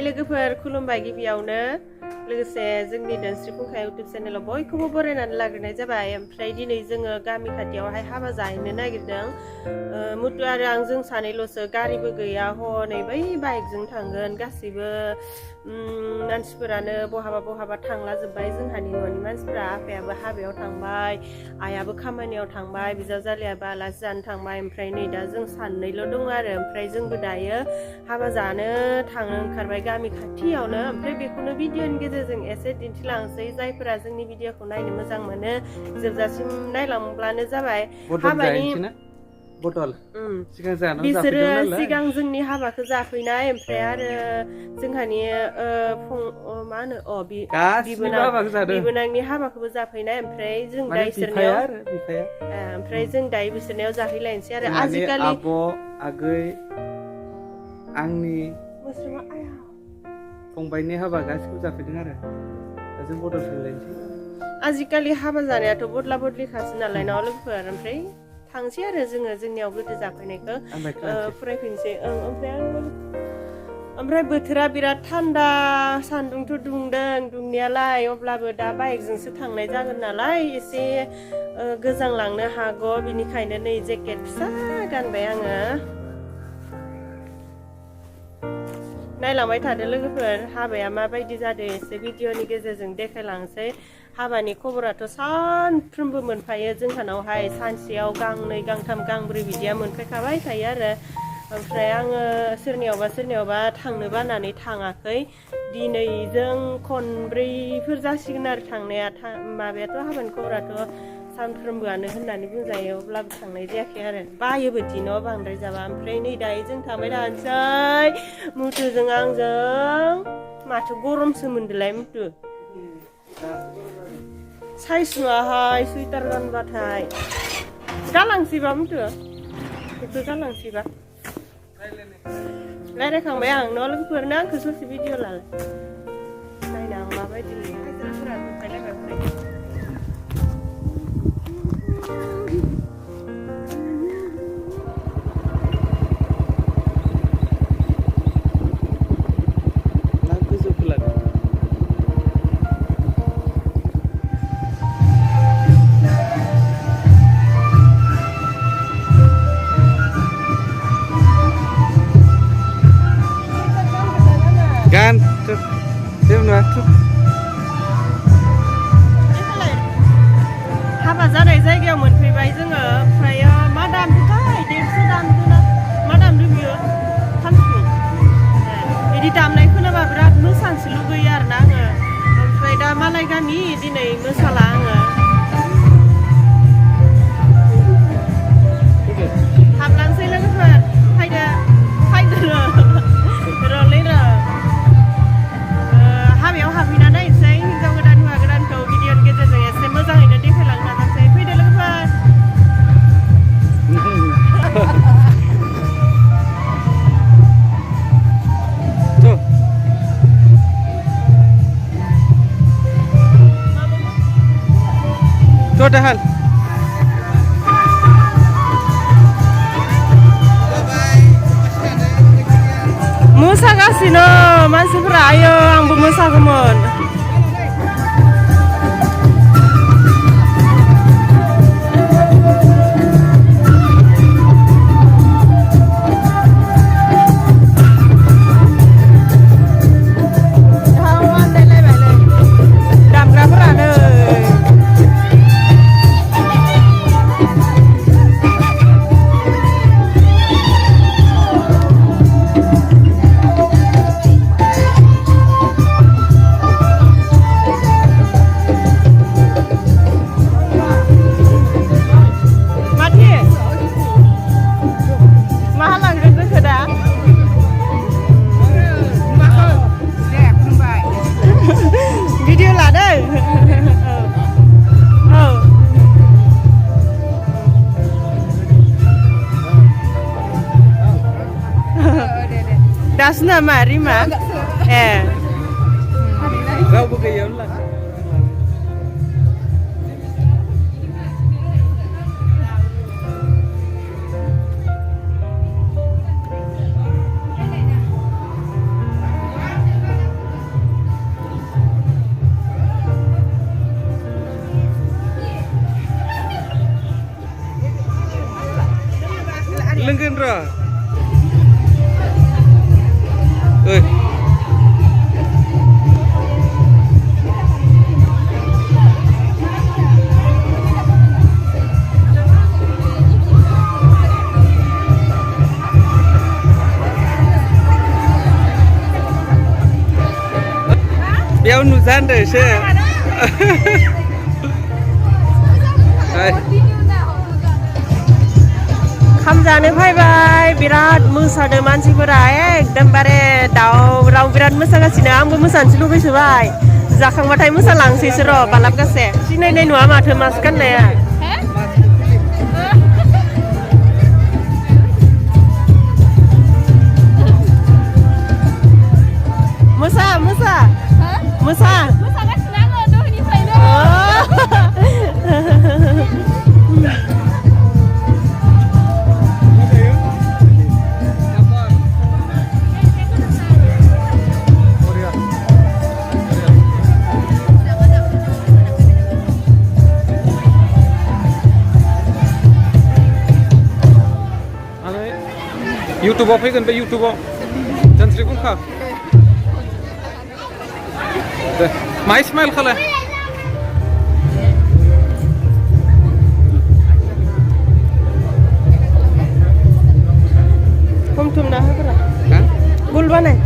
लोगोफोर खुलुमबाय गिबियावनो लोगोसे जोंनि दोनस्रि फुंखा इउटुब चेनेलाव बयखौबो बरायनानै लाग्रोनाय जाबाय। ओमफ्राय दिनै जोङो गामि खाथियावहाय हाबा जाहैनो नागिरदों। मुथु आरो आं जों सानैल'सो, गारिबो गैया। हनै बै बाइकजों थांगोन। गासैबो मानसिफोरानो बहाबा थांला जोब्बाय। जोंहानि न'नि मानसिफोरा, आफायाबो हाबायाव थांबाय, आइयाबो खामानियाव थांबाय, बिजावजालियाबो आलासि जानो थांबाय। ओमफ्राय नै दा जों सानैल' दं आरो। ओमफ्राय जोंबो दायो हाबा जानो थांनो ओंखारबाय गामि खाथियावनो। ओमफ्राय बेखौनो भिडिअनि गेजेरजों एसे दिन्थिलांसै। जायफोरा जोंनि भिडिअखौ नायनो मोजां मोनो जोबजासिम नायलांब्लानो जाबाय। हाबानि बिसोरो सिगां जोंनि हाबाखौ जाफैनाय, ओमफ्राय आरो जोंहानि मा होनो बिबोनांनि हाबाखौबो जाफैनाय। ओमफ्राय जों दा इसोरनियाव ओमफ्राय जों दायो बिसोरनियाव जाहैलायनोसै आरो। आजिखालि आगै आंनि फंबायनि हाबा गासिबो जाफैदों आरो दा जों बदल सोलायनोसै। आजिखालि हाबा जानायाथ' बदला बदलिखासै नालाय ना लोगोफोर। ओमफ्राय थांसै आरो जोङो जोंनियाव गोदो जाफैनायखौ फरायफिनसै। ओमफ्राय बोथोरा बिराद थान्दा, सान्दुंथ' दुंदों दुंनायालाय, अब्लाबो दा बाइकजोंसो थांनाय जागोन नालाय एसे गोजांलांनो हागौ। बिनिखायनो नै जेकेट फिसा गानबाय आङो। नायलांबाय थादो लोगोफोर, हाबाया माबायदि जादों एसे भिडिअनि गेजेरजों देखायलांसै। हाबानि खबराथ' सानफ्रोमबो मोनफायो जोंहानावहाय, सानसेयाव गांनै गांथाम गांब्रै बिदिया मोनफैखाबाय थायो आरो। ओमफ्राय आङो सोरनियावबा थांनो बानानै थाङाखै। दिनैजों खनब्रैफोर जासिगोन आरो थांनाया। माबायाथ' हाबानि खबराथ' सानफ्रोमबोआनो होननानै बुंजायो, अब्लाबो थांनाय जायाखै आरो। बायोबो दिनाव बांद्राय जाबा। ओमफ्राय नै दायो जों थांबाय थानोसै मुथुजों आंजों। माथो गरमसो मोनदोलाय मुथु, साइस नुवाहाय सुइटार गानबाथाय। गालांसैबा मुथु, बेखौ गालांसैबा। रायज्लायखांबाय आं न' लोगोफोर, ना आंखौ ससे भिडिअ लालाय नायना आं माबायदि नुयो। हाजिराफोरा नुखायलायबाय। हाबा जानाय जायगायाव मोनफैबाय जोङो। ओमफ्रायो मा दामदोंथाय, 150 दामदोंना मा दामदों बियो, खाम सिफुं। बिदि दामनाय खोनाबा बिराद मोसानोसो लुगैयो आरोना आङो। ओमफ्राय दा मालाय गामि, दिनै मोसाला आङो। हाबलांसै लोगोफोर, फैदो रलै र'। हाबायाव हाबहैना नायनोसै हिनजाव गोदान हौवा गोदानखौ भिडिअनि गेजेरजों एसे मोजाङैनो देखायलांनो नाजानोसै। फैदो लोगोफोर। दाहाल मोसागासिनो मानसिफोरा, आयो आंबो मोसागौमोन। दामग्राफोरानो दासो नामा रिमा? रावबो गैयावनो लां। बेयाव नुजानदो एसे खाम जानो फैबाय बिराद मोसादों मानसिफोरा एकदमबारे दावराव बिराद मोसागासिनो आंबो मोसानोसो लुगैसोबाय जाखांबाथाय मोसालांसैसो र' बालाबगासे सिनायनाय नुवा माथो मास्क गाननाया मोसा मोसा मोसा मोसागासिनो आङो दहायनिफ्रायनो इउटुबाव फैगोन बे इउटुबाव जान्स्रि बुंखा दे माइ स्माइल खालाय हमथुमना होग्रा गुल बानाय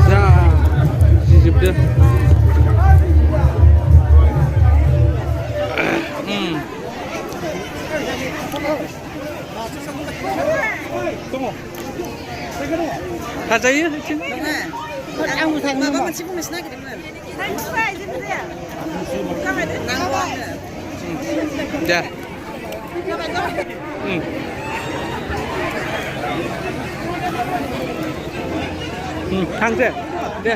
जा जिजोबदो हाजायो आं माबा मोनसे बुंनोसो नागिरदोंमोन दे थांसै दे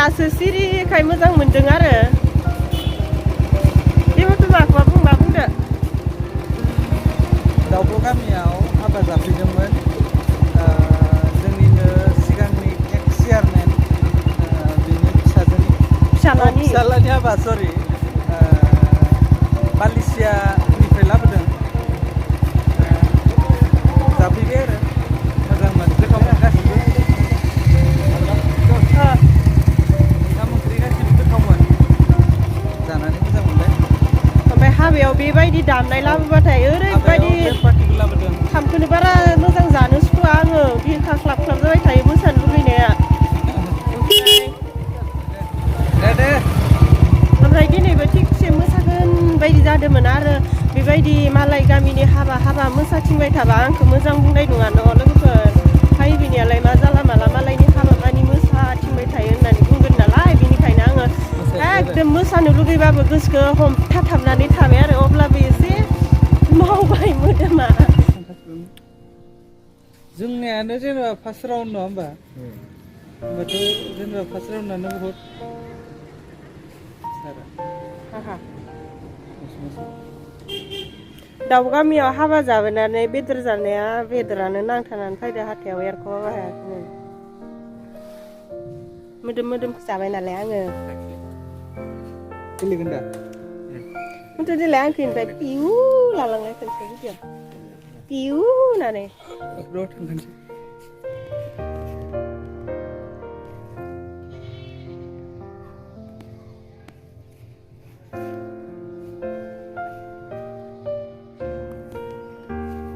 दासो सिरिखाय मोजां मोनदों आरो जेबोथ' माखौबा बुंदो दाउब' गामियाव हाबा जाफैदोंमोन जोंनिनो सिगांनि एक्स चेयारमेन बिनि फिसालानि हाबा सरि मालয়েशियानिफ्राय लाबोदों जाफैबाय आरो मोजांमोन गोथावमोन गासिबो ओंखाम ओंख्रि गासिबो गोथावमोन जानानै मोजां मोनबाय ओमफ्राय हाबायाव बेबायदि दामनाय लाबोबाथाय ओरैबायदि पार्टिखौ लाबोदों खामखौनो बारा मोजां जानो सुखुवा आङो बिखा ख्लाब ख्लाब जाबाय थायो मोसानो लुगैनाया ओमफ्राय दिनैबो थिगसे मोसागोन बायदि जादोंमोन आरो बेबायदि मालाय गामिनि हाबा मोसाथिंबाय थाबा आंखौ मोजां बुंनाय नङा न' लोगोफोर हाय बिनियालाय मा जाला माला मालायनि हाबा मानि मोसाथिंबाय थायो होननानै बुंगोन नालाय बेनिखायनो आङो एकदम मोसानो लुगैबाबो गोसोखौ हमथाथाबनानै थाबाय आरो अब्लाबो एसे मावबाय मोदोमा जोंनियानो जेनेबा फार्स्ट राउन्ड नङा होमबा होमबाथ' जेनेबा फार्स्ट राउन्डआनो बहुत दाउ गामियाव हाबा जाबोनानै बेदर जानाया बेदरानो नांथानानै फैदो हाथायाव एरख'बा हायाखै मोदोमखौ जाबाय नालाय आङो गेलेगोन दा खिन्थु देलाय आंखौ ओमफ्राय पिउ लालांनाय खनसे भिडिअ पिउ होननानै र' थांखानोसै